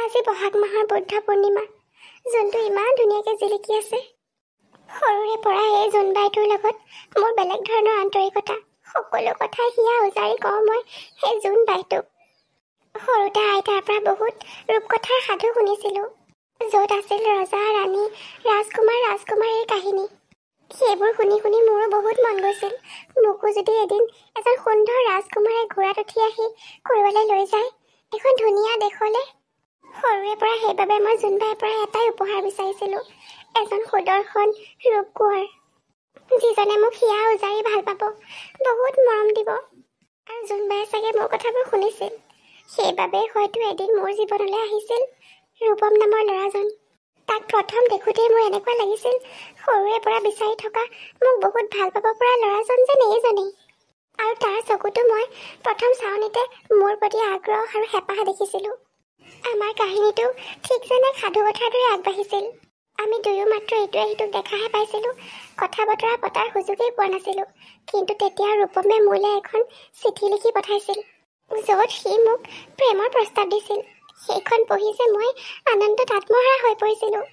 আজি বহাগ মাহৰ বুদ্ধ পূৰ্ণিমা, জোনটো ইমান ধুনীয়াকৈ জিলিকি আছে। সৰুৰে পৰা এই জোনবাইটোৰ লগত মোৰ বেলেগ ধৰণৰ আন্তৰিকতা। সকলো কথাই হিয়া উজাৰি কওঁ মই সেই জোনবাইটোক। সৰুতে আইতাৰ পৰা বহুত ৰূপকথাৰ সাধু শুনিছিলোঁ, য'ত আছিল ৰজা ৰাণী, ৰাজকুমাৰ ৰাজকুমাৰীৰ কাহিনী। সেইবোৰ শুনি শুনি মোৰো বহুত মন গৈছিল, মোকো যদি এদিন এজন সুন্দৰ ৰাজকুমাৰে ঘোঁৰাত উঠি আহি ক'ৰবালৈ লৈ যায়, এখন ধুনীয়া দেশলৈ। সৰুৰে পৰা সেইবাবে মই জোনবাইৰ পৰা এটাই উপহাৰ বিচাৰিছিলোঁ, এজন সুদৰ্শন ৰূপ কোঁৱৰ, যিজনে মোক হিয়া উজাৰি ভাল পাব, বহুত মৰম দিব। আৰু জোনবাইয়ে চাগে মোৰ কথাবোৰ শুনিছিল, সেইবাবে হয়তো এদিন মোৰ জীৱনলৈ আহিছিল ৰূপম নামৰ ল'ৰাজন। তাক প্ৰথম দেখোঁতেই মোৰ এনেকুৱা লাগিছিল সৰুৰে পৰা বিচাৰি থকা, মোক বহুত ভাল পাব পৰা ল'ৰাজন যেন এইজনেই। আৰু তাৰ চকুতো মই প্ৰথম চাৱনিতে মোৰ প্ৰতি আগ্ৰহ আৰু হেঁপাহ দেখিছিলোঁ। আমাৰ কাহিনীটো ঠিক যেনে সাধু কথাৰ দৰে আগবাঢ়িছিল। আমি দুয়ো মাত্ৰ ইটোৱে সিটোক দেখাহে পাইছিলোঁ, কথা বতৰা পতাৰ সুযোগেই পোৱা নাছিলোঁ। কিন্তু তেতিয়া ৰূপমে মোলৈ এখন চিঠি লিখি পঠাইছিল, য'ত সি মোক প্ৰেমৰ প্ৰস্তাৱ দিছিল। সেইখন পঢ়ি যে মই আনন্দত আত্মহাৰা হৈ পৰিছিলোঁ।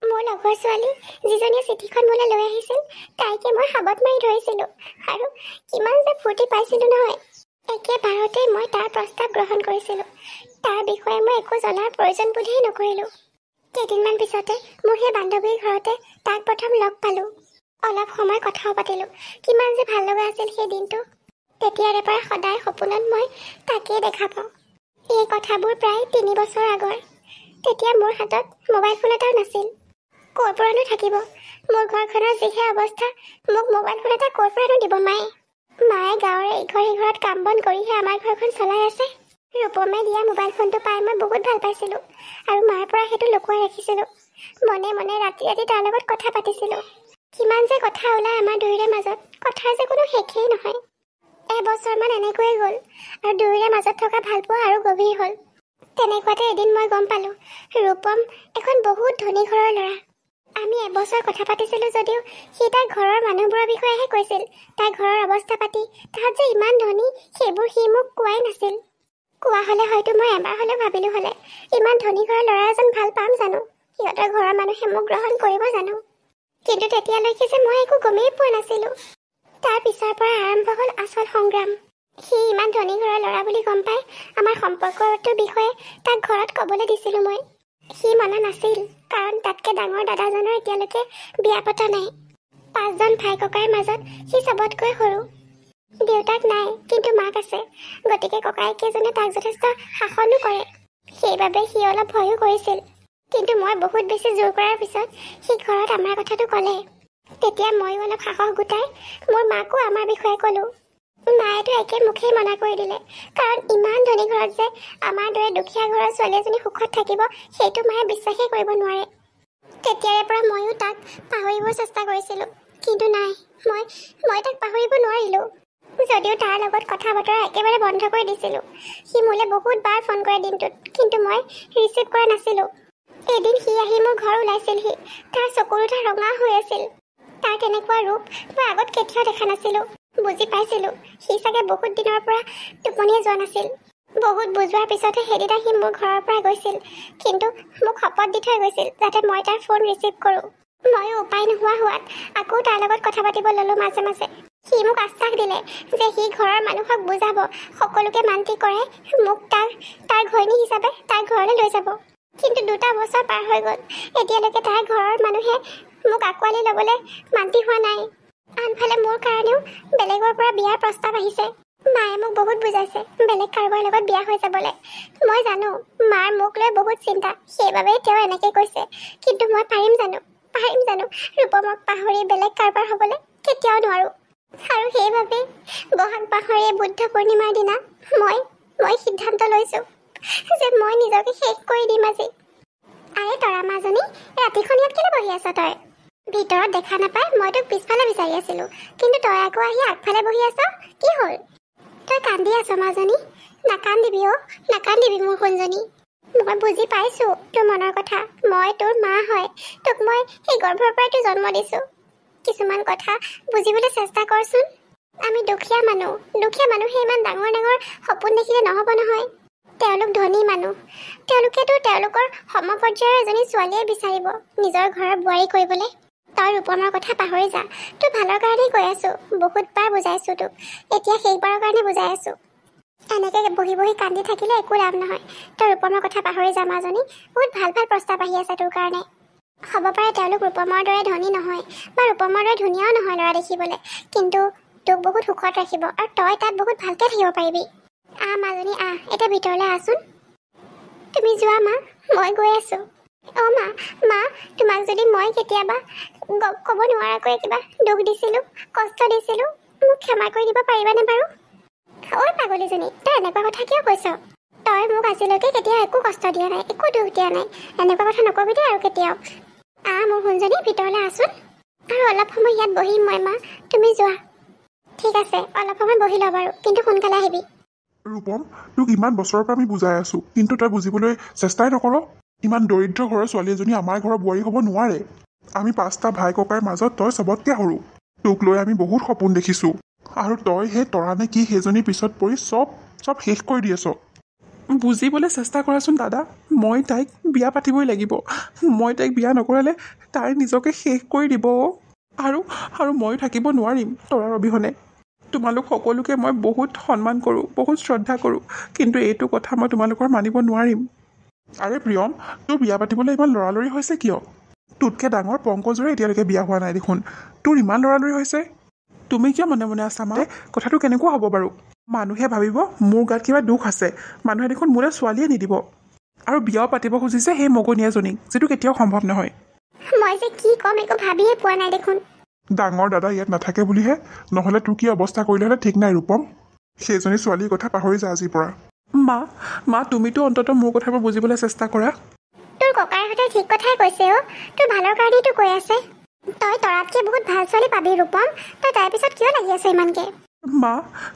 মোৰ লগৰ ছোৱালী যিজনীয়ে চিঠিখন মোলৈ লৈ আহিছিল, তাইকে মই সাবত মাৰি ধৰিছিলোঁ, আৰু কিমান যে ফূৰ্তি পাইছিলোঁ নহয়। একেবাৰতে মই তাৰ প্ৰস্তাৱ গ্ৰহণ কৰিছিলোঁ। তাৰ বিষয়ে মই একো জনাৰ প্ৰয়োজন বোধেই নকৰিলোঁ। কেইদিনমান পিছতে মোৰ সেই বান্ধৱীৰ ঘৰতে তাক প্ৰথম লগ পালোঁ। অলপ সময় কথাও পাতিলোঁ। কিমান যে ভাল লগা আছিল সেই দিনটো। তেতিয়াৰে পৰা সদায় সপোনত মই তাকেই দেখা পাওঁ। এই কথাবোৰ প্ৰায় 3 বছৰ আগৰ। তেতিয়া মোৰ হাতত মোবাইল ফোন এটাও নাছিল। ক'ৰ পৰানো থাকিব? মোৰ ঘৰখনৰ যিহে অৱস্থা, মোক মোবাইল ফোন এটা ক'ৰ পৰানো দিব মায়ে? মায়ে গাঁৱৰে ইঘৰ সিঘৰত কাম বন কৰিহে আমাৰ ঘৰখন চলাই আছে। ৰূপমে দিয়া মোবাইল ফোনটো পাই মই বহুত ভাল পাইছিলোঁ, আৰু মাৰ পৰা সেইটো লুকুৱাই ৰাখিছিলোঁ। মনে মনে ৰাতি ৰাতি তাৰ লগত কথা পাতিছিলোঁ। কিমান যে কথা ওলাই আমাৰ দুয়োৰে মাজত, কথাৰ যে কোনো শেষেই নহয়। এবছৰমান এনেকৈয়ে গ'ল, আৰু দুয়োৰে মাজত থকা ভালপোৱা আৰু গভীৰ হ'ল। তেনেকুৱাতে এদিন মই গম পালোঁ ৰূপম এখন বহুত ধনী ঘৰৰ ল'ৰা। আমি এবছৰ কথা পাতিছিলোঁ যদিও সি তাৰ ঘৰৰ মানুহবোৰৰ বিষয়েহে কৈছিল। তাৰ ঘৰৰ অৱস্থা পাতি, তাহাঁত যে ইমান ধনী, সেইবোৰ সি মোক কোৱাই নাছিল। কোৱা হ'লে হয়তো মই এবাৰ হ'লেও ভাবিলোঁ হ'লে, ইমান ধনী ঘৰৰ ল'ৰা এজন ভাল পাম জানো? সিহঁতৰ ঘৰৰ মানুহে মোক গ্ৰহণ কৰিব জানো? কিন্তু তেতিয়ালৈকে যে মই একো গমেই পোৱা নাছিলোঁ। তাৰ পিছৰ পৰা আৰম্ভ হ'ল আচল সংগ্ৰাম। সি ইমান ধনী ঘৰৰ ল'ৰা বুলি গম পাই আমাৰ সম্পৰ্কটোৰ বিষয়ে তাক ঘৰত ক'বলৈ দিছিলোঁ মই। সি মনা নাছিল, কাৰণ তাতকৈ ডাঙৰ দাদাজনৰ এতিয়ালৈকে বিয়া পতা নাই। 5 জন ভাই ককাইৰ মাজত সি চবতকৈ সৰু। দেউতাক নাই, কিন্তু মাক আছে, গতিকে ককায়েকেইজনে তাক যথেষ্ট শাসনো কৰে। সেইবাবে সি অলপ ভয়ো কৰিছিল। কিন্তু মই বহুত বেছি জোৰ কৰাৰ পিছত সি ঘৰত আমাৰ কথাটো ক'লে। তেতিয়া ময়ো অলপ সাহস গোটাই মোৰ মাকো আমাৰ বিষয়ে ক'লোঁ। মায়েতো একে মুখেই মনা কৰি দিলে, কাৰণ ইমান ধনী ঘৰত যে আমাৰ দৰে দুখীয়া ঘৰৰ ছোৱালী এজনী সুখত থাকিব, সেইটো মায়ে বিশ্বাসেই কৰিব নোৱাৰে। তেতিয়াৰে পৰা ময়ো তাক পাহৰিবৰ চেষ্টা কৰিছিলোঁ, কিন্তু নাই, মই তাক পাহৰিব নোৱাৰিলোঁ। যদিও তাৰ লগত কথা বতৰা একেবাৰে বন্ধ কৰি দিছিলোঁ। সি মোলৈ বহুত বাৰ ফোন কৰে দিনটোত, কিন্তু মই ৰিচিভ কৰা নাছিলোঁ। এদিন সি আহি মোৰ ঘৰ ওলাইছিলহি। তাৰ চকুৰ দুটা ৰঙা হৈ আছিল। তাৰ তেনেকুৱা ৰূপ মই আগত কেতিয়াও দেখা নাছিলোঁ। বুজি পাইছিলোঁ, সি চাগে বহুত দিনৰ পৰা টোপনিয়ে যোৱা নাছিল। বহুত বুজোৱাৰ পিছতহে সেইদিনা সি মোৰ ঘৰৰ পৰা গৈছিল, কিন্তু মোক শপত দি থৈ গৈছিল যাতে মই তাৰ ফোন ৰিচিভ কৰোঁ। ময়ো উপায় নোহোৱা হোৱাত আকৌ তাৰ লগত কথা পাতিব ল'লোঁ মাজে মাজে। সি মোক আশ্বাস দিলে যে সি ঘৰৰ মানুহক বুজাব, সকলোকে মান্তি কৰে, মোক তাৰ ঘৈণী হিচাপে তাৰ ঘৰলৈ লৈ যাব। কিন্তু 2টা বছৰ পাৰ হৈ গ'ল, এতিয়ালৈকে তাৰ ঘৰৰ মানুহে মোক আঁকোৱালি ল'বলৈ মান্তি হোৱা নাই। আনফালে মোৰ কাৰণেও বেলেগৰ পৰা বিয়াৰ প্ৰস্তাৱ আহিছে। মায়ে মোক বহুত বুজাইছে বেলেগ কাৰোবাৰ লগত বিয়া হৈ যাবলৈ। মই জানো মাৰ মোক লৈ বহুত চিন্তা, সেইবাবেই তেওঁ এনেকৈ কৈছে। কিন্তু মই পাৰিম জানো ৰূপমক পাহৰি বেলেগ কাৰোবাৰ হ'বলৈ? কেতিয়াও নোৱাৰোঁ। আৰু সেইবাবেই বহাগ মাহৰ এই বুদ্ধ পূৰ্ণিমাৰ দিনা মই সিদ্ধান্ত লৈছোঁ যে মই নিজকে শেষ কৰি দিম আজি। আৰে তৰা মাজনী, ৰাতিখন ইয়াত কেলৈ বহি আছ তই? ভিতৰত দেখা নাপাই মই তোক পিছফালে বিচাৰি আছিলোঁ, কিন্তু তই আকৌ আহি আগফালে বহি আছ, কি হ'ল? তই কান্দি আছ মাজনী? নাকান্দিবি অ', নাকান্দিবি মোৰ সোণজনী। মই বুজি পাইছোঁ তোৰ মনৰ কথা। মই তোৰ মা হয়, তোক মই সেই গৰ্ভৰ পৰাইতো জন্ম দিছোঁ। কিছুমান কথা বুজিবলৈ চেষ্টা কৰচোন। আমি দুখীয়া মানুহে ইমান ডাঙৰ ডাঙৰ সপোন দেখিলে নহ'ব নহয়। তেওঁলোক ধনী মানুহ। তেওঁলোকেতো তেওঁলোকৰ সমপৰ্যায়ৰ এজনী ছোৱালীয়ে বিচাৰিব নিজৰ ঘৰৰ বোৱাৰী কৰিবলৈ। তই ৰূপমৰ কথা পাহৰি যা। তোৰ ভালৰ কাৰণেই কৈ আছোঁ। বহুতবাৰ বুজাইছোঁ তোক, এতিয়া শেষবাৰৰ কাৰণে বুজাই আছোঁ। এনেকৈ বহি বহি কান্দি থাকিলে একো লাভ নহয়। তই ৰূপমৰ কথা পাহৰি যা মাজনী। বহুত ভাল ভাল প্ৰস্তাৱ আহি আছে তোৰ কাৰণে। হ'ব পাৰে তেওঁলোক ৰূপমৰ দৰে ধনী নহয় বা ৰূপমৰ দৰে ধুনীয়াও নহয় ল'ৰা দেখিবলৈ, কিন্তু তোক বহুত সুখত ৰাখিব আৰু তই তাত বহুত ভালকৈ থাকিব পাৰিবি। মাজনী এতিয়া ভিতৰলৈ আহচোন। তুমি যোৱা মা, মই গৈ আছোঁ। মা তোমাক যদি মই কেতিয়াবা ক'ব নোৱাৰাকৈ কিবা দুখ দিছিলোঁ, কষ্ট দিছিলোঁ, মোক ক্ষমা কৰি দিব পাৰিবানে বাৰু? ঐ পাগলীজনী, তই এনেকুৱা কথা কিয় কৈছ? তই মোক আজিলৈকে কেতিয়াও একো কষ্ট দিয়া নাই, একো দুখ দিয়া নাই। এনেকুৱা কথা নকবি দেই আৰু কেতিয়াও। মোৰ সোণজনী, ভিতৰলৈ আহচোন। আৰু অলপ সময় ইয়াত বহিম মই মা, তুমি যোৱা। ঠিক আছে, অলপ সময় বহি ল বাৰু, কিন্তু সোনকালে আহিবি। ৰূপম, তোক ইমান বছৰৰ পৰা আমি বুজাই আছোঁ, কিন্তু তই বুজিবলৈ চেষ্টাই নকৰ। ইমান দৰিদ্ৰ ঘৰৰ ছোৱালী এজনী আমাৰ ঘৰৰ বোৱাৰী হ'ব নোৱাৰে। আমি 5টা ভাই ককাইৰ মাজত তই চবতকৈ সৰু। তোক লৈ আমি বহুত সপোন দেখিছোঁ, আৰু তই সেই তৰা নে কি সেইজনীৰ পিছত পৰি চব শেষ কৰি দি আছ। বুজিবলৈ চেষ্টা কৰাচোন দাদা। মই তাইক বিয়া পাতিবই লাগিব। মই তাইক বিয়া নকৰালে তাই নিজকে শেষ কৰি দিব। আৰু ময়ো থাকিব নোৱাৰিম তৰাৰ অবিহনে। তোমালোক সকলোকে মই বহুত সন্মান কৰোঁ, বহুত শ্ৰদ্ধা কৰোঁ, কিন্তু এইটো কথা মই তোমালোকৰ মানিব নোৱাৰিম। আৰে প্ৰিয়ম, তোৰ বিয়া পাতিবলৈ ইমান লৰালৰি হৈছে কিয়? তোতকৈ ডাঙৰ পংকজৰে এতিয়ালৈকে বিয়া হোৱা নাই দেখোন। তোৰ ইমান লৰালৰি হৈছে? তুমি কিয় মনে মনে আছা মা? কথাটো কেনেকুৱা হ'ব বাৰু? মানুহে ভাবিব মোৰ গাত কিবা দুখ আছে। মানুহে দেখোন মোলৈ ছোৱালীয়ে নিদিব, আৰু বিয়াও পাতিব খুজিছে সেই মগনীয়াজনীক, যিটো কেতিয়াও সম্ভৱ নহয়। মই যে কি ক'ম একো ভাবিয়ে পোৱা নাই দেখোন। ডাঙৰ দাদা ইয়াত নাথাকে বুলিহে, নহ'লে তোৰ কি অৱস্থা কৰিলে হ'লে ঠিক নাই ৰূপম। সেইজনী ছোৱালীৰ কথা পাহৰি যা আজিৰ পৰা। মা তুমিতো অন্ততঃ মোৰ কথাবোৰ বুজিবলৈ চেষ্টা কৰা। তোৰ ককাইহঁতে ঠিক কথাই কৈছে তোৰ ভালৰ কাৰণেইতো কৈ আছে। তই তৰাতকৈ বহুত ভাল ছোৱালী পাবি ৰূপম। তই তাৰ পিছত কিয় লাগি আছ ইমানকৈ? মা,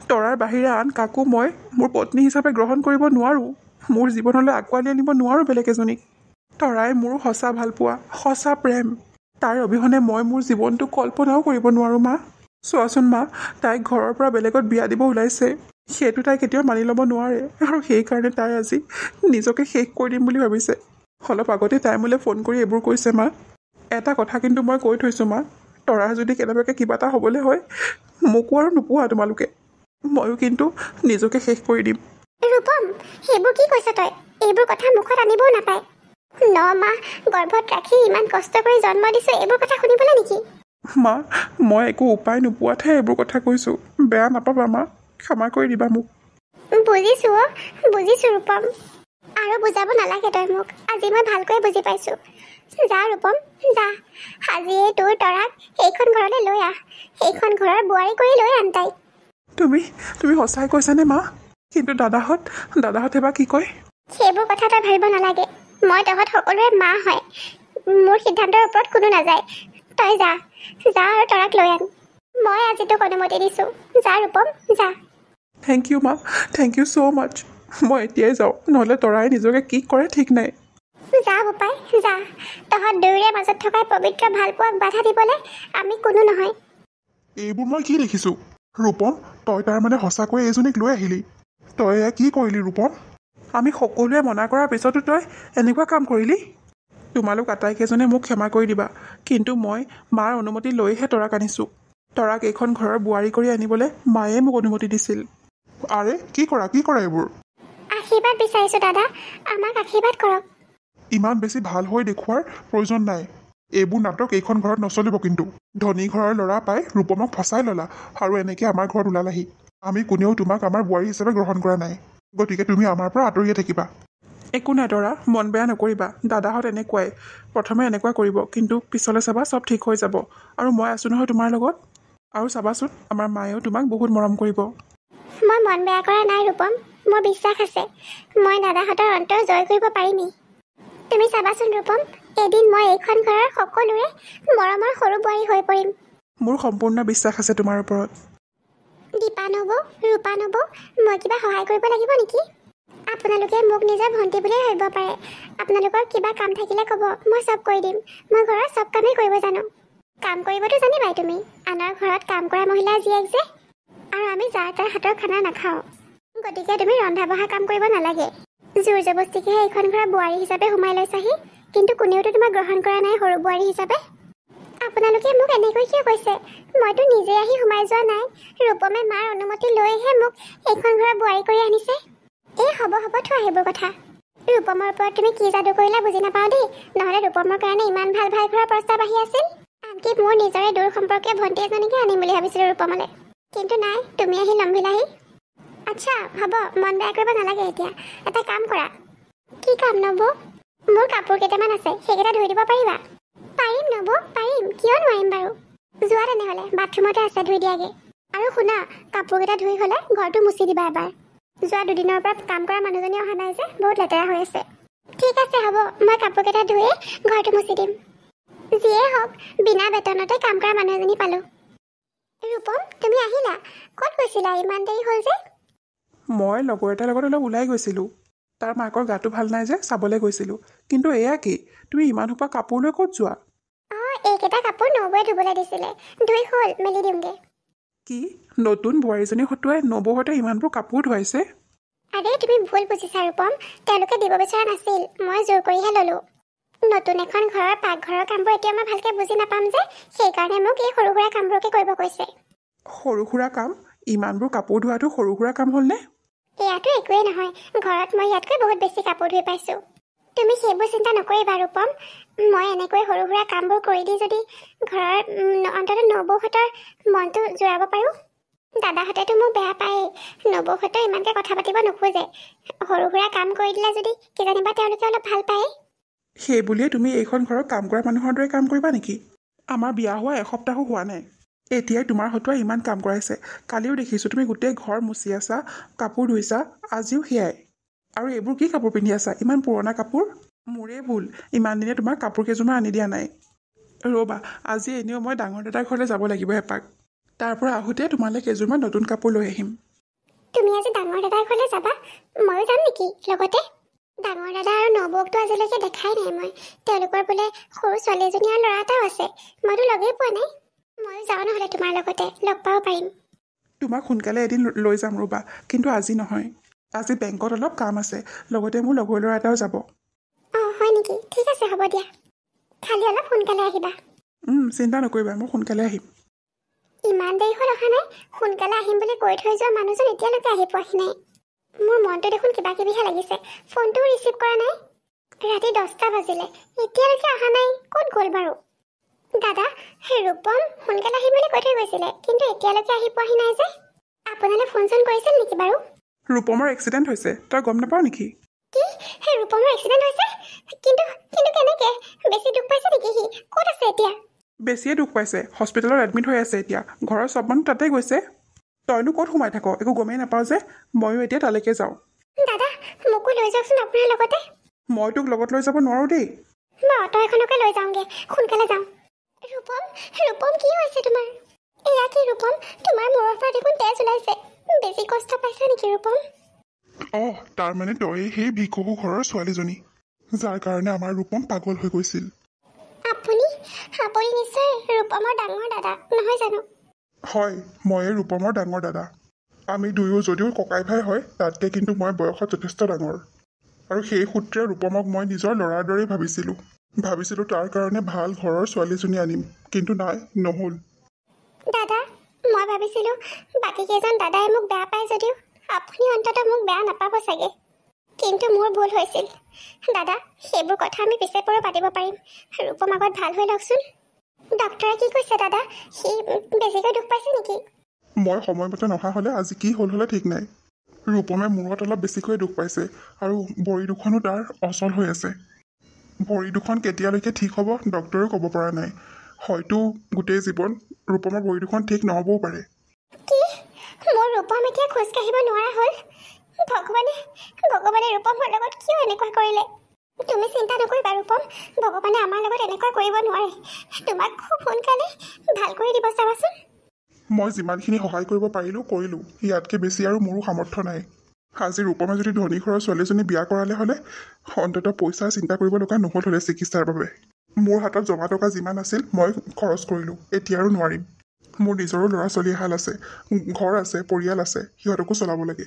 তৰাৰ বাহিৰে আন কাকো মই মোৰ পত্নী হিচাপে গ্ৰহণ কৰিব নোৱাৰোঁ। মোৰ জীৱনলৈ আঁকোৱালি আনিব নোৱাৰোঁ বেলেগ এজনীক। তৰাই মোৰ সঁচা ভালপোৱা, সঁচা প্ৰেম। তাইৰ অবিহনে মই মোৰ জীৱনটো কল্পনাও কৰিব নোৱাৰোঁ মা। চোৱাচোন মা, তাইক ঘৰৰ পৰা বেলেগত বিয়া দিব ওলাইছে। সেইটো তাই কেতিয়াও মানি ল'ব নোৱাৰে, আৰু সেইকাৰণে তাই আজি নিজকে শেষ কৰি দিম বুলি ভাবিছে। অলপ আগতে তাই মোলৈ ফোন কৰি এইবোৰ কৈছে মা। এটা কথা কিন্তু মই কৈ থৈছোঁ মা, তৰাৰ যদি কেনেবাকৈ কিবা এটা হ'বলৈ হয়, মোকো আৰু নোপোৱা তোমালোকে। ময়ো কিন্তু নিজকে শেষ কৰি দিম। ৰূপম, সেইবোৰ কি কৈছ তই? এইবোৰ কথা মুখত আনিবও নাপায়। 9 মাহ গৰ্ভত ৰাখি ইমান কষ্ট কৰি জন্ম দিছোঁ, এইবোৰ কথা শুনিবলৈ নেকি? মা, মই একো উপায় নোপোৱাতহে এইবোৰ কথা কৈছোঁ। বেয়া নাপাবা মা, ক্ষমা কৰি দিবা মোক। বুজিছোঁ ৰূপম। আৰু বুজাব নালাগে তই মোক। আজি মই ভালকৈ বুজি পাইছোঁ। যা ৰূপম, যা। আজিয়ে তোৰ তৰাক এইখন ঘৰলৈ লৈ আহ। এইখন ঘৰৰ বোৱাৰী কৰি লৈ আন তাইক। তুমি সঁচাই কৈছানে মা? কিন্তু দাদাহঁতে বা কি কয়? সেইবোৰ কথা তই ভাবিব নালাগে। মই তহঁত সকলোৰে মা হয়। মোৰ সিদ্ধান্তৰ ওপৰত কোনো নাযায়। তই যা আৰু তৰাক লৈ আন। মই আজি তোক অনুমতি দিছোঁ। যা ৰূপম, যা। থেংক ইউ মা, থেংক ইউ ছ' মাছ। মই এতিয়াই যাওঁ, নহ'লে তৰাই নিজকে কি কৰে ঠিক নাই। যা বোপাই, যা। তহঁত দুয়োৰে মাজত থকা পবিত্ৰ ভালপোৱাক বাধা দিবলৈ আমি কোনো নহয়। এইবোৰ মই কি দেখিছোঁ? ৰূপম, তই তাৰ মানে সঁচাকৈ এইজনীক লৈ আহিলি? তই এয়া কি কৰিলি ৰূপম? আমি সকলোৱে মনা কৰাৰ পিছতো তই এনেকুৱা কাম কৰিলি? তোমালোক আটাইকেইজনে মোক ক্ষমা কৰি দিবা, কিন্তু মই মাৰ অনুমতি লৈহে তৰাক আনিছোঁ। তৰাক এইখন ঘৰৰ বোৱাৰী কৰি আনিবলৈ মায়ে মোক অনুমতি দিছিল। আৰে কি কৰা এইবোৰ? আশীৰ্বাদ বিচাৰিছোঁ দাদা, আমাক আশীৰ্বাদ কৰক। ইমান বেছি ভাল হৈ দেখুৱাৰ প্ৰয়োজন নাই। এইবোৰ নাটক এইখন ঘৰত নচলিব কিন্তু। ধনী ঘৰৰ ল'ৰা পাই ৰূপমক ফচাই ল'লা, আৰু এনেকৈ আমাৰ ঘৰত ওলালাহি। আমি কোনেও তোমাক আমাৰ বোৱাৰী হিচাপে গ্ৰহণ কৰা নাই, গতিকে তুমি আমাৰ পৰা আঁতৰিয়ে থাকিবা। একো নাই তৰা, মন বেয়া নকৰিবা। দাদাহঁত এনেকুৱাই, প্ৰথমে এনেকুৱা কৰিব, কিন্তু পিছলৈ চাবা চব ঠিক হৈ যাব। আৰু মই আছোঁ নহয় তোমাৰ লগত। আৰু চাবাচোন, আমাৰ মায়েও তোমাক বহুত মৰম কৰিব। মই মন বেয়া কৰা নাই ৰূপম। মোৰ বিশ্বাস আছে মই দাদাহঁতৰ অন্তৰ জয় কৰিব পাৰিমেই। তুমি চাবাচোন ৰূপম, এদিন মই এইখন ঘৰৰ সকলোৰে মৰমৰ সৰু বোৱাৰী হৈ পৰিম। মোৰ সম্পূৰ্ণ বিশ্বাস আছে তোমাৰ ওপৰত। দীপা নবৌ, ৰূপা নবৌ, মই কিবা সহায় কৰিব লাগিব নেকি? আপোনালোকে মোক নিজৰ ভণ্টি বুলিয়ে ভাবিব পাৰে। আপোনালোকৰ কিবা কাম থাকিলে ক'ব, মই চব কৰি দিম। মই ঘৰৰ চব কামেই কৰিব জানো। কাম কৰিবতো জানিবাই তুমি। আনৰ ঘৰত কাম কৰা মহিলাৰ জীয়েক যে। আৰু আমি যাৰ তাৰ হাতৰ খানা নাখাওঁ, গতিকে তুমি ৰন্ধা বঢ়া কাম কৰিব নালাগে। জোৰ জবস্তিকেহে এইখন ঘৰৰ বোৱাৰী হিচাপে সোমাই লৈছাহি, কিন্তু কোনেওতো তোমাক গ্ৰহণ কৰা নাই সৰু বোৱাৰী হিচাপে। আপোনালোকে মোক এনেকৈ কিয় কৈছে? মইতো নিজে আহি সোমাই যোৱা নাই। ৰূপমে মাৰ অনুমতি লৈহে মোক এইখন ঘৰৰ বোৱাৰী কৰি আনিছে। এই হ'ব থোৱা সেইবোৰ কথা। ৰূপমৰ ওপৰত তুমি কি যাদু কৰিলা বুজি নাপাওঁ দেই। নহ'লে ৰূপমৰ কাৰণে ইমান ভাল ভাল ঘৰৰ প্ৰস্তাৱ আহি আছিল। আনকি মোৰ নিজৰে দূৰ সম্পৰ্কীয় ভণ্টি এজনীকে আনিম বুলি ভাবিছিলোঁ ৰূপমলৈ, কিন্তু নাই, তুমি আহি লম্ভিলাহি। আচ্ছা হ'ব, মন বেয়া কৰিব নালাগে। এতিয়া এটা কাম কৰা। কি কাম নব? মোৰ কাপোৰ কেইটামান আছে, সেইকেইটা ধুই দিব পাৰিবা? পাৰিম নব, পাৰিম, কিয় নোৱাৰিম বাৰু। যোৱা তেনেহ'লে, বাথৰুমতে আছে, ধুই দিয়াগে। আৰু শুনা, কাপোৰকেইটা ধুই হ'লে ঘৰটো মুচি দিবা এবাৰ। যোৱা 2 দিনৰ পৰা কাম কৰা মানুহজনী অহা নাই যে, বহুত লেতেৰা হৈ আছে। ঠিক আছে হ'ব, মই কাপোৰকেইটা ধুয়ে ঘৰটো মুচি দিম। যিয়ে হওক, বিনা বেতনতে কাম কৰা মানুহ এজনী পালোঁ। ৰূপম, তুমি আহিলা? ক'ত গৈছিলা? ইমান দেৰি হ'ল যে? মই লগৰ এটাৰ লগত অলপ ওলাই গৈছিলোঁ। তাৰ মাকৰ গাটো ভাল নাই যে, চাবলৈ গৈছিলোঁ। কিন্তু এয়া কি, তুমি ইমান সোপা কাপোৰ লৈ ক'ত যোৱা? অঁ, এইকেইটা কাপোৰ নবৌৱে ধুবলৈ দিছিলে, ধুই হ'ল, মেলি দিওঁগে। কি, নতুন বোৱাৰীজনী হতুৱাই নবৌহঁতে ইমানবোৰ কাপোৰ ধুৱাইছে? আৰে তুমি ভুল বুজিছা ৰূপম, তেওঁলোকে দিব বিচৰা নাছিল, মই জোৰ কৰিহে ল'লোঁ। নতুন এখন ঘৰৰ পাকঘৰৰ কামবোৰ এতিয়া মই ভালকৈ বুজি নাপাম যে, সেইকাৰণে মোক এই সৰু সুৰা কামবোৰকে কৰিব কৈছে। সৰু সুৰা কাম? ইমানবোৰ কাপোৰ ধোৱাটো সৰু সুৰা কাম হ'লনে? এয়াতো একোৱেই নহয়, ঘৰত মই ইয়াতকৈ বহুত বেছি কাপোৰ ধুই পাইছোঁ। তুমি সেইবোৰ চিন্তা নকৰিবা ৰূপম। মই এনেকৈ সৰু সুৰা কামবোৰ কৰি দি যদি ঘৰৰ অন্ততঃ নবৌহঁতৰ মনটো জোৰাব পাৰোঁ। দাদাহঁতেতো মোক বেয়া পায়েই, নবৌহঁতে ইমানকৈ কথা পাতিব নোখোজে। সৰু সুৰা কাম কৰি দিলে যদি কিজানিবা তেওঁলোকে অলপ ভাল পায়। সেই বুলিয়ে তুমি এইখন ঘৰত কাম কৰা মানুহৰ দৰে কাম কৰিবা নেকি? আমাৰ বিয়া হোৱা এসপ্তাহো হোৱা নাই, এতিয়াই তোমাৰ হতুৱাই ইমান কাম কৰাইছে। কালিও দেখিছোঁ তুমি গোটেই ঘৰ মুচি আছা, কাপোৰ ধুইছা, আজিও সেয়াই। আৰু এইবোৰ কি কাপোৰ পিন্ধি আছা? ইমান পুৰণা কাপোৰ। মোৰেই ভুল, ইমান দিনে তোমাক কাপোৰ কেইযোৰমান আনি দিয়া নাই। ৰ'বা, আজি এনেও মই ডাঙৰ দাদাৰ ঘৰলৈ যাব লাগিব এপাক। তাৰ পৰা আহোঁতে তোমালৈ কেইযোৰমান নতুন কাপোৰ লৈ আহিম। তুমি আজি ডাঙৰ দাদাৰ ঘৰলৈ যাবা? ময়ো যাম নেকি লগতে? ডাঙৰ দাদা আৰু নবৌকতো আজিলৈকে দেখাই নাই মই। তেওঁলোকৰ বোলে সৰু ছোৱালী এজনী আৰু ল'ৰা এটাও আছে, মইতো লগেই পোৱা নাই। ময়ো যাওঁ নহ'লে তোমাৰ লগতে, লগ পাব পাৰিম। তোমাক সোনকালে এদিন লৈ যাম ৰ'বা, কিন্তু আজি নহয়। আজি বেংকত অলপ কাম আছে, লগতে মোৰ লগৰ ল'ৰা এটাও যাব। অঁ হয় নেকি? ঠিক আছে হ'ব দিয়া, খালি অলপ সোনকালে আহিবা। চিন্তা নকৰিবা, মই সোনকালে আহিম। ইমান দেৰি হ'ল অহা নাই? সোনকালে আহিম বুলি কৈ থৈ যোৱা মানুহজন এতিয়ালৈকে আহি পোৱাহি নাই। মোৰ মনটো দেখোন কিবা কিবিহে লাগিছে। ফোনটোও ৰিচিভ কৰা নাই। ৰাতি 10টা বাজিলে, এতিয়ালৈকে অহা নাই, ক'ত গ'ল বাৰু? দাদা, ৰূপম সোনকালে আহিম বুলি কৈ থৈ গৈছিলে, কিন্তু এতিয়ালৈকে আহি পোৱাহি নাই যে। আপোনালৈ ফোন চোন কৰিছিল নেকি বাৰু? ৰূপমৰ এক্সিডেণ্ট হৈছে, তই গম নাপাৱ নেকি? কি? ৰূপমৰ এক্সিডেণ্ট হৈছে? কিন্তু কেনেকৈ? বেছি দুখ পাইছে নেকি সি? ক'ত আছে এতিয়া? বেছিয়ে দুখ পাইছে, হস্পিটেলত এডমিট হৈ আছে এতিয়া। ঘৰৰ চব মানুহ তাতে গৈছে। তইনো ক'ত সোমাই থাক, একো গমেই নাপাওঁ যে। ময়ো এতিয়া তালৈকে যাওঁ। দাদা, মোকো লৈ যাওকচোন আপোনাৰ লগতে। মই তোক লগত লৈ যাব নোৱাৰোঁ দেই। মই অটো এখনকে লৈ যাওঁগে, সোনকালে যাওঁ। ৰূপম কি হৈছে তোমাৰ? এয়া কি ৰূপম, তোমাৰ মূৰৰ পৰা দেখোন তেজ ওলাইছে। বেছি কষ্ট পাইছা নেকি ৰূপম? তাৰমানে তই সেই ভিক্ষুক ঘৰৰ ছোৱালীজনী, যাৰ কাৰণে আমাৰ ৰূপম পাগল হৈ গৈছিল। আপুনি নিশ্চয় ৰূপমৰ ডাঙৰ দাদা, নহয় জানো? হয়, ময়ে ৰূপমৰ ডাঙৰ দাদা। আমি দুয়ো যদিও ককাই ভাই হয়, তাতকৈ কিন্তু মই বয়সত যথেষ্ট ডাঙৰ। আৰু সেই সূত্ৰে ৰূপমক মই নিজৰ ল'ৰাৰ দৰেই ভাবিছিলোঁ তাৰ কাৰণে ভাল ঘৰৰ ছোৱালীজনী আনিম, কিন্তু নাই, নহ'ল। দাদা, মই ভাবিছিলোঁ বাকীকেইজন দাদাই মোক বেয়া পায় যদিও আপুনি অন্ততঃ মোক বেয়া নাপাব চাগে। কিন্তু মোৰ ভুল হৈছিল। দাদা, সেইবোৰ কথা আমি পিছে পৰে পাতিব পাৰিম। ৰূপম আগত ভাল হৈ লওকচোন। ডক্টৰে কি কৈছে দাদা? সি বেছিকৈ দুখ পাইছে নেকি? মই সময়মতে নহা হ'লে আজি কি হ'ল হ'লে ঠিক নাই। ৰূপমে মূৰত অলপ বেছিকৈ দুখ পাইছে, আৰু ভৰি দুখনো তাৰ অচল হৈ আছে। ভৰি দুখন কেতিয়ালৈকে ঠিক হ'ব ডক্টৰেও ক'ব পৰা নাই। হয়তো গোটেই জীৱন ৰূপমৰ ভৰি দুখন ঠিক নহ'বও পাৰে। কি? মোৰ ৰূপম এতিয়া খোজ কাঢ়িব নোৱাৰা হ'ল? ভগৱানে ৰূপমৰ লগত কিয় এনেকুৱা কৰিলে? তুমি চিন্তা নকৰিবা ৰূপম, ভগৱানে আমাৰ লগত এনেকুৱা কৰিব নোৱাৰে। তোমাক খুব সোনকালে ভাল কৰি দিব চাবাচোন। মই যিমানখিনি সহায় কৰিব পাৰিলোঁ কৰিলোঁ, ইয়াতকৈ বেছি আৰু মোৰো সামৰ্থ্য নাই। আজি ৰূপমে যদি ধনী ঘৰৰ ছোৱালীজনী বিয়া কৰালে হ'লে অন্ততঃ পইচা চিন্তা কৰিব লগা নহ'ল হ'লে চিকিৎসাৰ বাবে। মোৰ হাতত জমা টকা যিমান আছিল মই খৰচ কৰিলোঁ, এতিয়া আৰু নোৱাৰিম। মোৰ নিজৰো ল'ৰা ছোৱালী এহাল আছে, ঘৰ আছে, পৰিয়াল আছে, সিহঁতকো চলাব লাগে।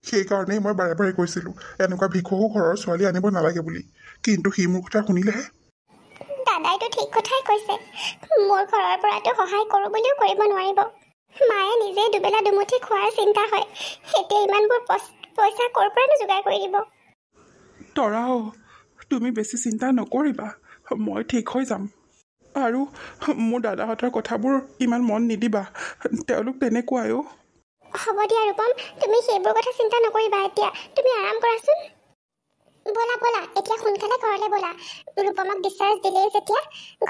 সেইকাৰণেই মই বাৰে বাৰে কৈছিলোঁ এনেকুৱা ভিক্ষুকো ঘৰৰ ছোৱালী আনিব নালাগে বুলি, কিন্তু সি মোৰ কথা শুনিলেহে। দাদাইতো ঠিক কথাই কৈছে। মোৰ ঘৰৰ পৰাতো সহায় কৰোঁ বুলিও কৰিব নোৱাৰিব। মায়ে নিজেই দুবেলা দুমুঠি খোৱাৰ চিন্তা হয়, এতিয়া ইমানবোৰ পইচা ক'ৰ পৰানো যোগাৰ কৰি দিব? তৰাও, তুমি বেছি চিন্তা নকৰিবা, মই ঠিক হৈ যাম। আৰু মোৰ দাদাহঁতৰ কথাবোৰ ইমান মন নিদিবা, তেওঁলোক তেনেকুৱাইও। হ'ব দিয়া ৰূপম, তুমি সেইবোৰ কথা চিন্তা নকৰিবা এতিয়া। তুমি আৰাম কৰাচোন। ব'লা ব'লা, এতিয়া সোনকালে ঘৰলৈ ব'লা। ৰূপমক ডিছচাৰ্জ দিলেই যেতিয়া,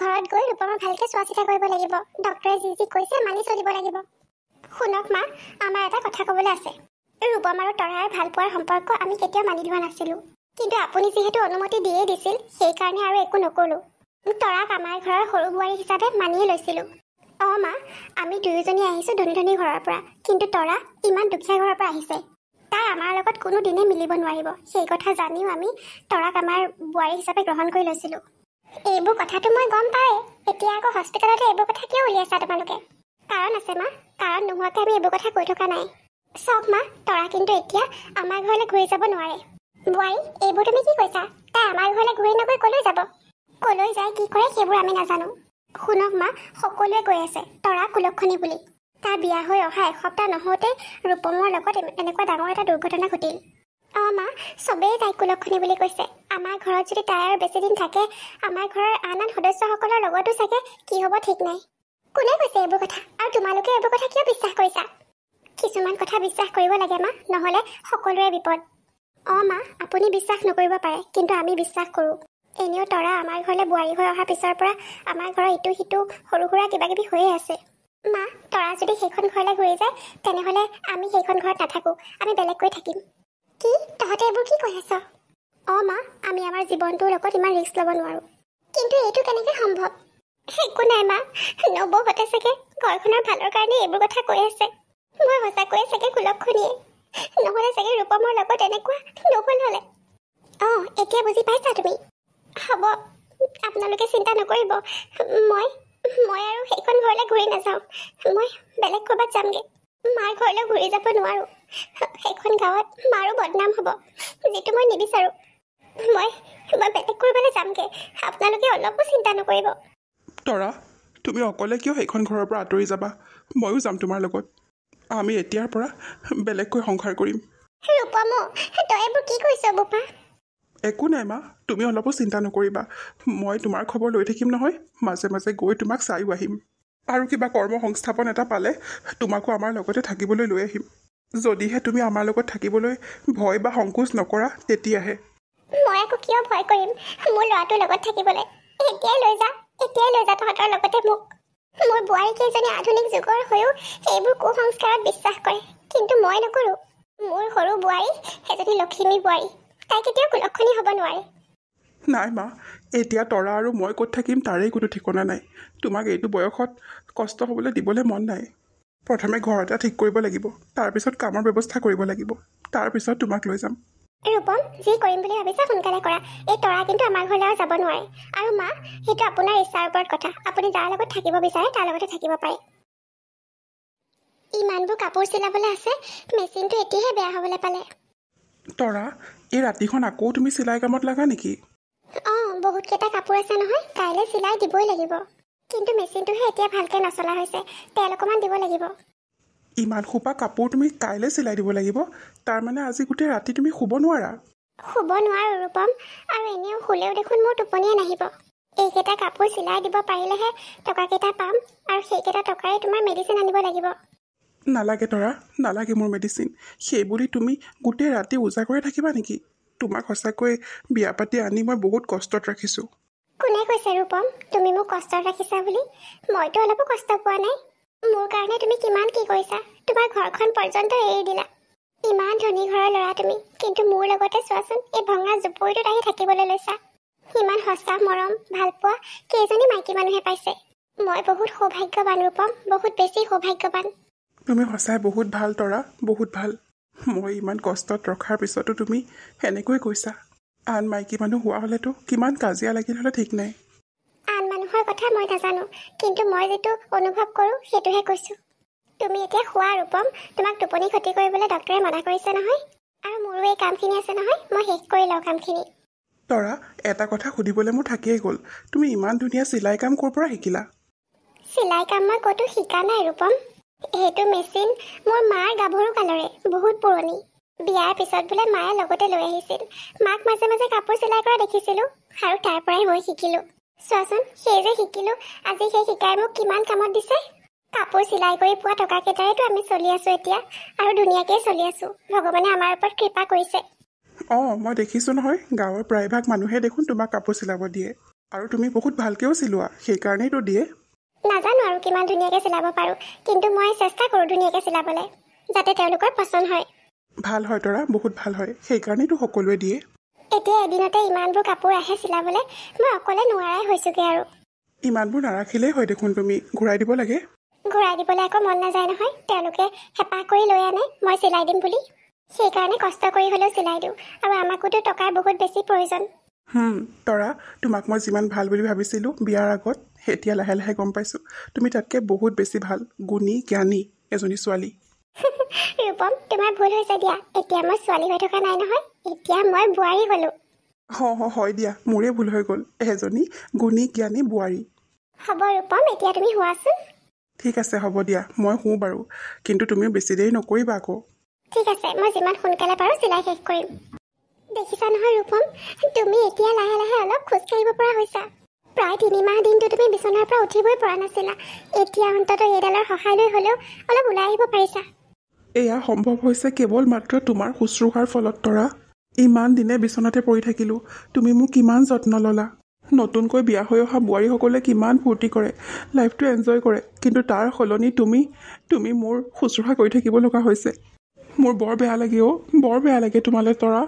ঘৰত গৈ ৰূপমক ভালকৈ চোৱা চিতা কৰিব লাগিব। ডক্টৰে যি যি কৈছে মানি চলিব লাগিব। শুনক মা, আমাৰ এটা কথা ক'বলৈ আছে। ৰূপম আৰু তৰাৰ ভালপোৱাৰ সম্পৰ্ক আমি কেতিয়াও মানি লোৱা নাছিলোঁ, কিন্তু আপুনি যিহেতু অনুমতি দিয়েই দিছিল, সেইকাৰণে আৰু একো নক'লোঁ। তৰাক আমাৰ ঘৰৰ সৰু বোৱাৰী হিচাপে মানিয়ে লৈছিলোঁ। অঁ মা, আমি দুয়োজনী আহিছোঁ ধনী ধনী ঘৰৰ পৰা, কিন্তু তৰা ইমান দুখীয়া ঘৰৰ পৰা আহিছে। তাৰ আমাৰ লগত কোনো দিনে মিলিব নোৱাৰিব। সেই কথা জানিও আমি তৰাক আমাৰ বোৱাৰী হিচাপে গ্ৰহণ কৰি লৈছিলোঁ। এইবোৰ কথাটো মই গম পাওঁ। এতিয়া আকৌ হস্পিটেলতে এইবোৰ কথা কিয় উলিয়াইছা তোমালোকে? কাৰণ আছে মা, কাৰণ নোহোৱাকৈ আমি এইবোৰ কথা কৈ থকা নাই। চাওক মা, তৰা কিন্তু এতিয়া আমাৰ ঘৰলৈ ঘূৰি যাব নোৱাৰে। বোৱাৰী, এইবোৰ তুমি কি কৈছা? তাই আমাৰ ঘৰলৈ ঘূৰি নগৈ ক'লৈ যাব? ক'লৈ যায় কি কৰে সেইবোৰ আমি নাজানো। শুনক মা, সকলোৱে কৈ আছে তৰা কুলক্ষণী বুলি। তাৰ বিয়া হৈ অহা এসপ্তাহ নহওঁতেই ৰূপমৰ লগত এনেকুৱা ডাঙৰ এটা দুৰ্ঘটনা ঘটিল। অঁ মা, চবেই তাইক কুলক্ষণী বুলি কৈছে। আমাৰ ঘৰত যদি তাই আৰু বেছি দিন থাকে, আমাৰ ঘৰৰ আন আন সদস্যসকলৰ লগতো চাগে কি হ'ব ঠিক নাই। কোনে কৈছে এইবোৰ কথা? আৰু তোমালোকে এইবোৰ কথা কিয় বিশ্বাস কৰিছা? কিছুমান কথা বিশ্বাস কৰিব লাগে মা, নহ'লে সকলোৰে বিপদ। অঁ মা, আপুনি বিশ্বাস নকৰিব পাৰে, কিন্তু আমি বিশ্বাস কৰোঁ। এনেও তৰা আমাৰ ঘৰলৈ বোৱাৰী হৈ অহাৰ পিছৰ পৰা আমাৰ ঘৰৰ ইটো সিটো সৰু সুৰা কিবা কিবি হৈয়ে আছে। মা, তৰা যদি সেইখন ঘৰলৈ ঘূৰি যায়, তেনেহ'লে আমি সেইখন ঘৰত নাথাকোঁ, আমি বেলেগকৈ থাকিম। কি? তহঁতে এইবোৰ কি কৈ আছ? অঁ মা, আমি আমাৰ জীৱনটোৰ লগত ইমান ৰিস্ক ল'ব নোৱাৰোঁ। কিন্তু এইটো কেনেকৈ সম্ভৱ? একো নাই মা, নবৌহঁতে চাগে ঘৰখনৰ ভালৰ কাৰণে এইবোৰ কথা কৈ আছে। মই সঁচাকৈয়ে চাগে কুলক্ষণীয়ে, নহ'লে চাগে ৰূপমৰ লগত এনেকুৱা নহ'ল হ'লে। অঁ, এতিয়া বুজি পাইছা তুমি? হ'ব, আপোনালোকে চিন্তা নকৰিব। মই আৰু সেইখন ঘৰলৈ ঘূৰি নাযাওঁ। মই বেলেগ ক'ৰবাত যামগৈ। মাৰ ঘৰলৈ ঘূৰি যাব নোৱাৰোঁ। সেইখন গাঁৱত মাৰো বদনাম হ'ব, যিটো মই নিবিচাৰোঁ। মই বেলেগ ক'ৰবালৈ যামগৈ। আপোনালোকে অলপো চিন্তা নকৰিব। তৰা, তুমি অকলে কিয় সেইখন ঘৰৰ পৰা আঁতৰি যাবা? ময়ো যাম তোমাৰ লগত। আমি এতিয়াৰ পৰা বেলেগকৈ সংসাৰ কৰিম। ৰূপমো, তই এইবোৰ কি কৈছ বোপা? একো নাই মা, তুমি অলপো চিন্তা নকৰিবা। মই তোমাৰ খবৰ লৈ থাকিম নহয়, মাজে মাজে গৈ তোমাক চাইও আহিম। আৰু কিবা কৰ্ম সংস্থাপন এটা পালে তোমাকো আমাৰ লগতে থাকিবলৈ লৈ আহিম। যদিহে তুমি আমাৰ লগত থাকিবলৈ ভয় বা সংকোচ নকৰা, তেতিয়াহে। মই আকৌ কিয় ভয় কৰিম মোৰ ল'ৰাটোৰ লগত থাকিবলৈ? এতিয়াই লৈ যা তহঁতৰ লগতে মোক। মোৰ বোৱাৰী কেইজনী আধুনিক যুগৰ হৈও এইবোৰ কুসংস্কাৰত বিশ্বাস কৰে, কিন্তু মই নকৰোঁ। মোৰ সৰু বোৱাৰী এজনী লখিমী বোৱাৰী, তাই কেতিয়াও কুলক্ষণী হ'ব নোৱাৰে। নাই মা, এতিয়া তৰা আৰু মই ক'ত থাকিম তাৰেই কোনো ঠিকনা নাই। তোমাক এইটো বয়সত কষ্ট হ'বলৈ দিবলৈ মন নাই। প্ৰথমে ঘৰ এটা ঠিক কৰিব লাগিব, তাৰপিছত কামৰ ব্যৱস্থা কৰিব লাগিব, তাৰপিছত তোমাক লৈ যাম। ৰূপম, যি কৰিম বুলি ভাবিছা সোনকালে কৰা। এই তৰা কিন্তু আমাৰ ঘৰলৈ আৰু যাব নোৱাৰে। আৰু মা, সেইটো আপোনাৰ ইচ্ছাৰ ওপৰত কথা। আপুনি যাৰ লগত থাকিব বিচাৰে তাৰ লগতে থাকিব পাৰে। ইমানবোৰ কাপোৰ চিলাবলৈ আছে, মেচিনটো এতিয়াহে বেয়া হ'বলৈ পালে। তৰা, এই ৰাতিখন আকৌ তুমি চিলাই কামত লাগা নেকি? অঁ, বহুতকেইটা কাপোৰ আছে নহয়, কাইলৈ চিলাই দিবই লাগিব। কিন্তু মেচিনটোহে এতিয়া ভালকৈ নচলা হৈছে, তেল অকণমান দিব লাগিব। ইমান সোপা কাপোৰ তুমি কাইলৈ চিলাই দিব লাগিব? তাৰমানে আজি গোটেই ৰাতি তুমি শুব নোৱাৰা? শুব নোৱাৰোঁ ৰূপম, আৰু এনেও শুলেও দেখোন মোৰ টোপনিয়ে নাহিব। এইকেইটা কাপোৰ চিলাই দিব পাৰিলেহে টকাকেইটা পাম, আৰু সেইকেইটা টকাৰে তোমাৰ মেডিচিন আনিব লাগিব। নালাগে তৰা, নালাগে মোৰ মেডিচিন। সেইবুলি তুমি গোটেই ৰাতি উজাগৰে থাকিবা নেকি? তোমাক সঁচাকৈ বিয়া পাতি আনি মই বহুত কষ্টত ৰাখিছোঁ। কোনে কৈছে ৰূপম তুমি মোক কষ্টত ৰাখিছা বুলি? মইতো অলপো কষ্ট পোৱা নাই। মোৰ কাৰণে তুমি কিমান কি কৰিছা, তোমাৰ ঘৰখন পৰ্যন্ত এৰি দিলা। ইমান ধনী ঘৰৰ ল'ৰা তুমি, কিন্তু মোৰ লগতে চোৱাচোন এই ভঙা জুপুৰিটোত আহি থাকিবলৈ লৈছা। ইমান সঁচা মৰম ভালপোৱা কেইজনী মাইকী মানুহে পাইছে। মই বহুত সৌভাগ্যৱান ৰূপম, বহুত বেছি সৌভাগ্যৱান। তুমি সঁচাই বহুত ভাল তৰা, বহুত ভাল। মই ইমান কষ্টত ৰখাৰ পিছতো তুমি সেনেকৈ কৈছা। আন মাইকী মানুহ হোৱা হ'লেতো কিমান কাজিয়া লাগিল হ'লে ঠিক নাই। আন মানুহৰ কথা মই নাজানো, কিন্তু মই যিটো অনুভৱ কৰোঁ সেইটোহে কৈছোঁ। তুমি এতিয়া শোৱা ৰূপম, তোমাক টোপনি ক্ষতি কৰিবলৈ ডক্টৰে মানা কৰিছে নহয়। আৰু মোৰো এই কামখিনি আছে নহয়, মই শেষ কৰি লওঁ কামখিনি। তৰা, এটা কথা সুধিবলৈ মোৰ থাকিয়েই গ'ল। তুমি ইমান ধুনীয়া চিলাই কাম ক'ৰ পৰা শিকিলা? চিলাই কাম মই ক'তো শিকা নাই ৰূপম। সেইটো মেচিন মোৰ মাৰ গাভৰু কালৰে, বহুত পুৰণি। বিয়াৰ পিছত বোলে মায়ে লগতে লৈ আহিছিল। মাক মাজে মাজে কাপোৰ চিলাই কৰা দেখিছিলোঁ আৰু তাৰ পৰাই মই শিকিলোঁ। চোৱাচোন, সেই যে শিকিলোঁ, আজি সেই শিকাই মোক কিমান কামত দিছে। কাপোৰ চিলাই কৰি পোৱা টকাকেইটাৰেতো আমি চলি আছোঁ এতিয়া, আৰু ধুনীয়াকৈ চলি আছোঁ। ভগৱানে আমাৰ ওপৰত কৃপা কৰিছে। অঁ, মই দেখিছোঁ নহয়, গাঁৱৰ প্ৰায়ভাগ মানুহে দেখোন তোমাক কাপোৰ চিলাব দিয়ে। আৰু তুমি বহুত ভালকৈও চিলোৱা, সেইকাৰণেইতো দিয়ে। নাজানো আৰু কিমান ধুনীয়াকৈ চিলাব পাৰোঁ, কিন্তু মই চেষ্টা কৰোঁ ধুনীয়াকৈ চিলাবলৈ, যাতে তেওঁলোকৰ পচন্দ হয়। ভাল হয় তৰা, বহুত ভাল হয়, সেইকাৰণেইতো সকলোৱে দিয়ে। এতিয়া এদিনতে ইমানবোৰ কাপোৰ আহে চিলাবলৈ, মই অকলে নোৱাৰাই হৈছোগৈ আৰু। ইমানবোৰ নাৰাখিলেই হয় দেখোন, তুমি ঘূৰাই দিব লাগে। ঘূৰাই দিবলৈ আকৌ মন নাযায় নহয়, তেওঁলোকে হেঁপাহ কৰি লৈ আনে মই চিলাই দিম বুলি। সেইকাৰণে কষ্ট কৰি হ'লেও চিলাই দিওঁ, আৰু আমাকোতো টকাৰ বহুত বেছি প্ৰয়োজন। তৰা, তোমাক মই যিমান ভাল বুলি ভাবিছিলোঁ বিয়াৰ আগত, এতিয়া লাহে লাহে গম পাইছোঁ তুমি তাতকৈ বহুত বেছি ভাল, গুণী জ্ঞানী এজনী ছোৱালী। ৰূপম, তোমাৰ ভুল হৈছে দিয়া। এতিয়া মই ছোৱালী হৈ থকা নাই নহয়, এতিয়া মই বোৱাৰী হ'লোঁ। হয় দিয়া, মোৰে ভুল হৈ গ'ল, এজনী গুণী জ্ঞানী বোৱাৰী। হ'ব ৰূপম, এতিয়া তুমি শুৱাচোন। ঠিক আছে, হ'ব দিয়া, মই শুওঁ বাৰু, কিন্তু তুমি বেছি দেৰি নকৰিবা আকৌ। ঠিক আছে, মই যিমান সোনকালে পাৰোঁ চিলাই শেষ কৰিম। দেখিছা নহয় ৰূপম, তুমি এতিয়া লাহে লাহে অলপ খোজকাঢ়িব পৰা হৈছা। প্ৰায় 3 মাহ দিনটো তুমি বিচনাৰ পৰা উঠিবই পৰা নাছিলা। এতিয়া অন্ততঃ এইডালৰ সহায় লৈ হ'লেও অলপ ওলাই আহিব পাৰিছা। এয়া সম্ভৱ হৈছে কেৱল মাত্ৰ তোমাৰ শুশ্ৰূষাৰ ফলত তৰা। ইমান দিনে বিচনাতে পৰি থাকিলোঁ, তুমি মোক কিমান যত্ন ল'লা। নতুনকৈ বিয়া হৈ অহা বোৱাৰীসকলে কিমান ফূৰ্তি কৰে, লাইফটো এনজয় কৰে, কিন্তু তাৰ সলনি তুমি মোৰ শুশ্ৰূষা কৰি থাকিব লগা হৈছে। মোৰ বৰ বেয়া লাগে অ', বৰ বেয়া লাগে তোমালৈ তৰা।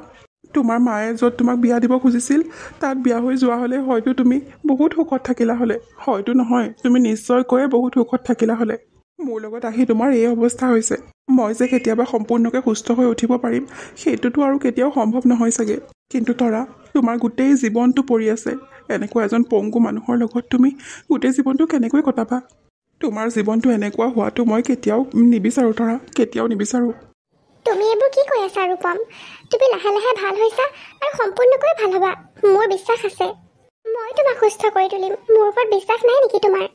তোমাৰ মায়ে য'ত তোমাক বিয়া দিব খুজিছিল, তাত বিয়া হৈ যোৱা হ'লে হয়তো তুমি বহুত সুখত থাকিলা হ'লে, হয়তো নহয়, তুমি নিশ্চয়কৈয়ে বহুত সুখত থাকিলা হ'লে। মোৰ লগত আহি তোমাৰ এই অৱস্থা হৈছে। মই যে কেতিয়াবা সম্পূৰ্ণকৈ সুস্থ হৈ উঠিব পাৰিম, সেইটোতো আৰু কেতিয়াও সম্ভৱ নহয় চাগে। কিন্তু তৰা, তোমাৰ গোটেই জীৱনটো পৰি আছে। এনেকুৱা এজন পংগু মানুহৰ লগত তুমি গোটেই জীৱনটো কেনেকৈ কটাবা? তোমাৰ জীৱনটো এনেকুৱা হোৱাটো মই কেতিয়াও নিবিচাৰোঁ তৰা, কেতিয়াও নিবিচাৰোঁ। তুমি এইবোৰ কি কৈ আছা ৰূপম? তুমি লাহে লাহে ভাল হৈছা আৰু সম্পূৰ্ণকৈ ভাল হ'বা, মোৰ বিশ্বাস আছে। মই তোমাক সুস্থ কৰি তুলিম। মোৰ ওপৰত বিশ্বাস নাই নেকি তোমাৰ?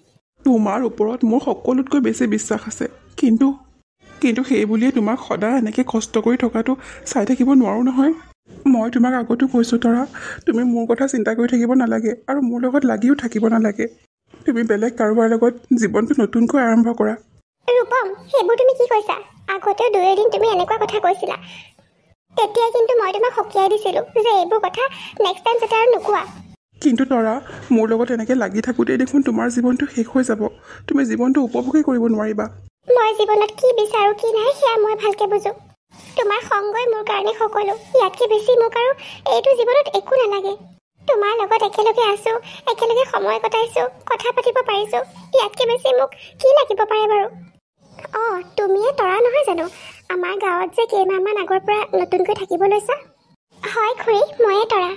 তোমাৰ ওপৰত মোৰ সকলোতকৈ বেছি বিশ্বাস আছে, কিন্তু সেই বুলিয়ে তোমাক সদায় এনেকৈ কষ্ট কৰি থকাটো চাই থাকিব নোৱাৰোঁ নহয়। মই তোমাক আগতো কৈছোঁ তৰা, তুমি মোৰ কথা চিন্তা কৰি থাকিব নালাগে, আৰু মোৰ লগত লাগিও থাকিব নালাগে। তুমি বেলেগ কাৰোবাৰ লগত জীৱনটো নতুনকৈ আৰম্ভ কৰা। ৰূপম, সেইবোৰ তুমি কি কৈছা? আগতেও 2 এদিন তুমি এনেকুৱা কথা কৈছিলা। তেতিয়া কিন্তু মই তোমাক সকীয়াই দিছিলোঁ যে এইবোৰ কথা নেক্সট টাইম যাতে আৰু নোকোৱা। কিন্তু তৰা, মোৰ লগত এনেকৈ লাগি থাকোঁতেই দেখোন তোমাৰ জীৱনটো শেষ হৈ যাব। তুমি জীৱনটো উপভোগেই কৰিব নোৱাৰিবা। মই জীৱনত কি বিচাৰোঁ কি নাই সেয়া মই ভালকৈ বুজোঁ। তোমাৰ সংগই মোৰ কাৰণে সকলো। ইয়াতকৈ বেছি মোক আৰু এইটো জীৱনত একো নালাগে। তোমাৰ লগত একেলগে আছোঁ, একেলগে সময় কটাইছোঁ, কথা পাতিব পাৰিছোঁ, ইয়াতকৈ বেছি মোক কি লাগিব পাৰে বাৰু? অঁ, তুমিয়ে তৰা নহয় জানো? আমাৰ গাঁৱত যে কেইমাহমান আগৰ পৰা নতুনকৈ থাকিব লৈছা? হয় খুৰী, ময়ে তৰা।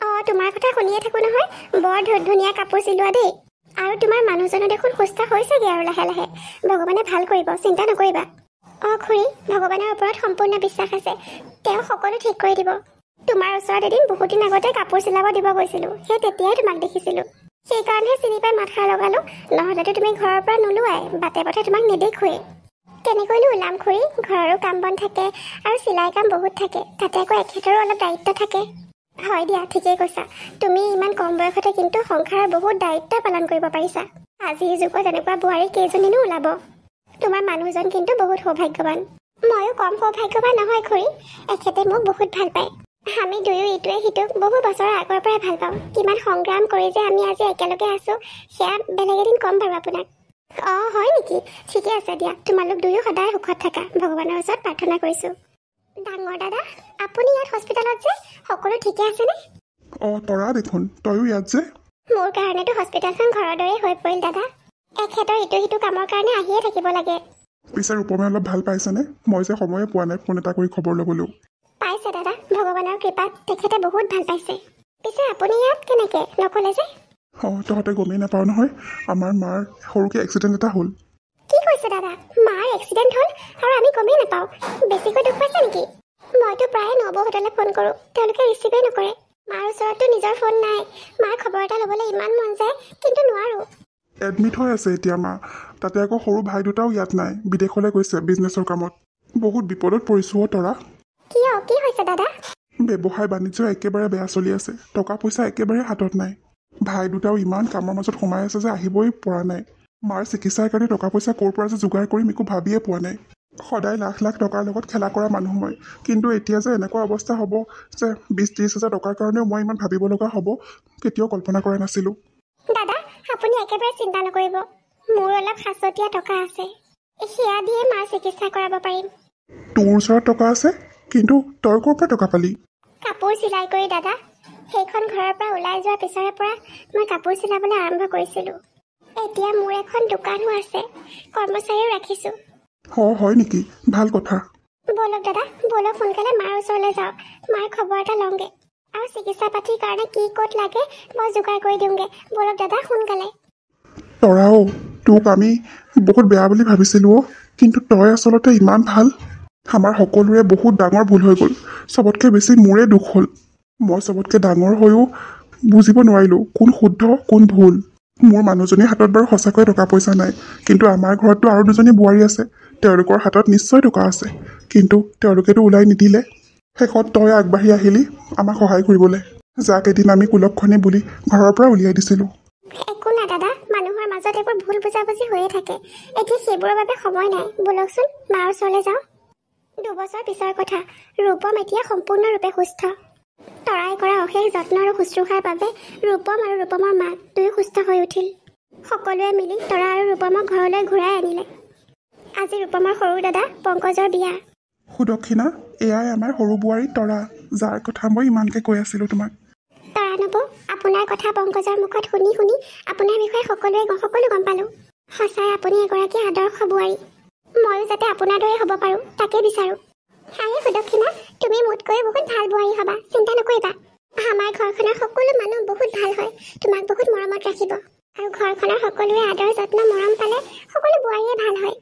অঁ, তোমাৰ কথা শুনিয়ে থাকোঁ নহয়, বৰ ধুনীয়া কাপোৰ চিলোৱা দেই। আৰু তোমাৰ মানুহজনো দেখোন সুস্থ হৈছেগৈ আৰু লাহে লাহে। ভগৱানে ভাল কৰিব, চিন্তা নকৰিবা। অঁ খুৰী, ভগৱানৰ ওপৰত সম্পূৰ্ণ বিশ্বাস আছে, তেওঁ সকলো ঠিক কৰি দিব। তোমাৰ ওচৰত এদিন বহুত দিন আগতে কাপোৰ চিলাব দিব গৈছিলোঁ, সেই তেতিয়াই তোমাক দেখিছিলোঁ। সেইকাৰণেহে চিনি পাই মাতষাৰ লগালোঁ, নহ'লেতো তুমি ঘৰৰ পৰা নোলোৱাই, বাটে পথে তোমাক নেদেখোৱেই। কেনেকৈনো ওলাম খুৰী? ঘৰৰো কাম বন থাকে আৰু চিলাই কাম বহুত থাকে, তাতে আকৌ এখেতৰো অলপ দায়িত্ব থাকে। হয় দিয়া, ঠিকেই কৈছা। তুমি ইমান কম বয়সতে কিন্তু সংসাৰৰ বহুত দায়িত্ব পালন কৰিব পাৰিছা। আজিৰ যুগত এনেকুৱা বোৱাৰী কেইজনীনো ওলাব? তোমাৰ মানুহজন কিন্তু বহুত সৌভাগ্যৱান। ময়ো কম সৌভাগ্যৱান নহয় খুৰী, এখেতে মোক বহুত ভাল পায়। আমি দুয়ো ইটোৱে সিটোক বহু বছৰৰ আগৰ পৰাই ভাল পাওঁ। কিমান সংগ্ৰাম কৰি যে আমি আজি একেলগে আছোঁ, সেয়া বেলেগ এদিন ক'ম বাৰু আপোনাক। অঁ, হয় নেকি? ঠিকে আছে দিয়া, তোমালোক দুয়ো সদায় সুখত থাকা, ভগৱানৰ ওচৰত প্ৰাৰ্থনা কৰিছোঁ। ডাঙৰ দাদা, আপুনি ইয়াত হস্পিটেলত যে, সকলো ঠিকে আছেনে? অঁ তৰা, দেখোন তয়ো ইয়াত যে। মোৰ কাৰণেতো হস্পিটেলখন ঘৰৰ দৰেই হৈ পৰিল দাদা। এখেতৰ ইটো সিটো কামৰ কাৰণে আহিয়ে থাকিব লাগে। পিছে ৰূপমে অলপ ভাল পাইছেনে? মই যে সময়ে পোৱা নাই ফোন এটা কৰি খবৰ ল'বলৈও। পাইছে দাদা, ভগৱানৰ কৃপাত তেখেতে বহুত ভাল পাইছে। পিছে আপুনি ইয়াত কেনেকৈ নক'লে যে? অঁ, তহঁতে গমেই নাপাওঁ নহয়, আমাৰ মাৰ সৰুকৈ এক্সিডেণ্ট এটা হ'ল। কি কৈছে দাদা? মাৰ এক্সিডেণ্ট হ'ল আৰু আমি গমেই নাপাওঁ? বেছিকৈ দুখ পাইছে নেকি? মইতো প্ৰায়ে নবৌহঁতলৈ ফোন কৰোঁ, তেওঁলোকে ৰিচিভেই নকৰে। মাৰ ওচৰততো নিজৰ ফোন নাই। মাৰ খবৰ এটা ল'বলৈ ইমান মন যায়, কিন্তু নোৱাৰোঁ। এডমিট হৈ আছে এতিয়া মা। তাতে আকৌ সৰু ভাই দুটাও ইয়াত নাই, বিদেশলৈ গৈছে বিজনেছৰ কামত। বহুত বিপদত পৰিছোঁ অ' তৰা। কিয়, কি হৈছে দাদা? ব্যৱসায় বাণিজ্য একেবাৰে বেয়া চলি আছে। টকা পইচা একেবাৰে হাতত নাই। ভাই দুটাও ইমান কামৰ মাজত সোমাই আছে যে আহিবই পৰা নাই। মাৰ চিকিৎসাৰ কাৰণে টকা পইচা ক'ৰ পৰা যে যোগাৰ কৰিম একো ভাবিয়ে পোৱা নাই। সদায় লাখ লাখ টকাৰ লগত খেলা কৰা মানুহ মই, কিন্তু এতিয়া যে এনেকুৱা অৱস্থা হ'ব যে 20-30 হাজাৰ টকাৰ কাৰণেও মই ইমান ভাবিব লগা হ'ব কেতিয়াও কল্পনা কৰা নাছিলোঁ। দাদা, আপুনি একেবাৰে চিন্তা নকৰিব। মোৰ অলপ সাঁচতীয়া টকা আছে, সেয়া দিয়ে মাৰ চিকিৎসা কৰাব পাৰিম। তোৰ ওচৰত টকা আছে, কিন্তু তই ক'ৰ পৰা টকা পালি? কাপোৰ চিলাই কৰি দাদা। সেইখন ঘৰৰ পৰা ওলাই যোৱাৰ পিছৰে পৰা মই কাপোৰ চিলাবলৈ আৰম্ভ কৰিছিলোঁ। এতিয়া মোৰ এখন দোকানো আছে, কৰ্মচাৰীও ৰাখিছোঁ। হয় নেকি? ভাল কথা। ব'লক দাদা, ব'লক সোনকালে মাৰ ওচৰলৈ যাওঁ। মাৰ খবৰ এটা লওঁগৈ, আৰু চিকিৎসা পাতিৰ কাৰণে কি ক'ত লাগে মই যোগাৰ কৰি দিওঁগৈ। ব'লক দাদা, সোনকালে। তৰাও, তোক আমি বহুত বেয়া বুলি ভাবিছিলোঁ অ', কিন্তু তই আচলতে ইমান ভাল। আমাৰ সকলোৰে বহুত ডাঙৰ ভুল হৈ গ'ল। চবতকৈ বেছি মোৰে দুখ হ'ল। মই চবতকৈ ডাঙৰ হৈও বুজিব নোৱাৰিলোঁ কোন শুদ্ধ কোন ভুল। মোৰ মানুহজনীৰ হাতত বাৰু সঁচাকৈ টকা পইচা নাই, কিন্তু আমাৰ ঘৰততো আৰু দুজনী বোৱাৰী আছে। তেওঁলোকৰ হাতত নিশ্চয় টকা আছে, কিন্তু তেওঁলোকেতো ওলাই নিদিলে। শেষত তই আগবাঢ়ি আহিলি আমাক সহায় কৰিবলৈ, যাক এদিন আমি কুলক্ষণী বুলি ঘৰৰ পৰা উলিয়াই দিছিলোঁ। একো নাই দাদা, মানুহৰ মাজত এইবোৰ ভুল বুজাবুজি হৈয়ে থাকে। এতিয়া সেইবোৰৰ বাবে সময় নাই। ব'লকচোন মাৰ ওচৰলৈ যাওঁ। 2 বছৰ পিছৰ কথা। ৰূপম এতিয়া সম্পূৰ্ণৰূপে সুস্থ। তৰাই কৰা অশেষ যত্ন আৰু শুশ্ৰূষাৰ বাবে ৰূপম আৰু ৰূপমৰ মাক দুয়ো সুস্থ হৈ উঠিল। সকলোৱে মিলি তৰা আৰু ৰূপমক ঘৰলৈ ঘূৰাই আনিলে। আজি ৰূপমৰ সৰু দাদা পংকজৰ বিয়া। সুদক্ষিণা, এয়াই আমাৰ সৰু বোৱাৰী তৰা, যাৰ কথা মই ইমানকৈ কৈ আছিলোঁ তোমাক। তৰা নবৌ, আপোনাৰ কথা পংকজৰ মুখত শুনি শুনি আপোনাৰ বিষয়ে সকলো গম পালোঁ। সঁচাই আপুনি এগৰাকী আদৰ্শ বোৱাৰী। ময়ো যাতে আপোনাৰ দৰে হ'ব পাৰোঁ তাকে বিচাৰোঁ। আৰে সুদক্ষিণা, তুমি মোতকৈ বহুত ভাল বোৱাৰী হ'বা, চিন্তা নকৰিবা। আমাৰ ঘৰখনৰ সকলো মানুহ বহুত ভাল হয়, তোমাক বহুত মৰমত ৰাখিব। আৰু ঘৰখনৰ সকলোৰে আদৰ যত্ন মৰম পালে সকলো বোৱাৰীয়ে ভাল হয়।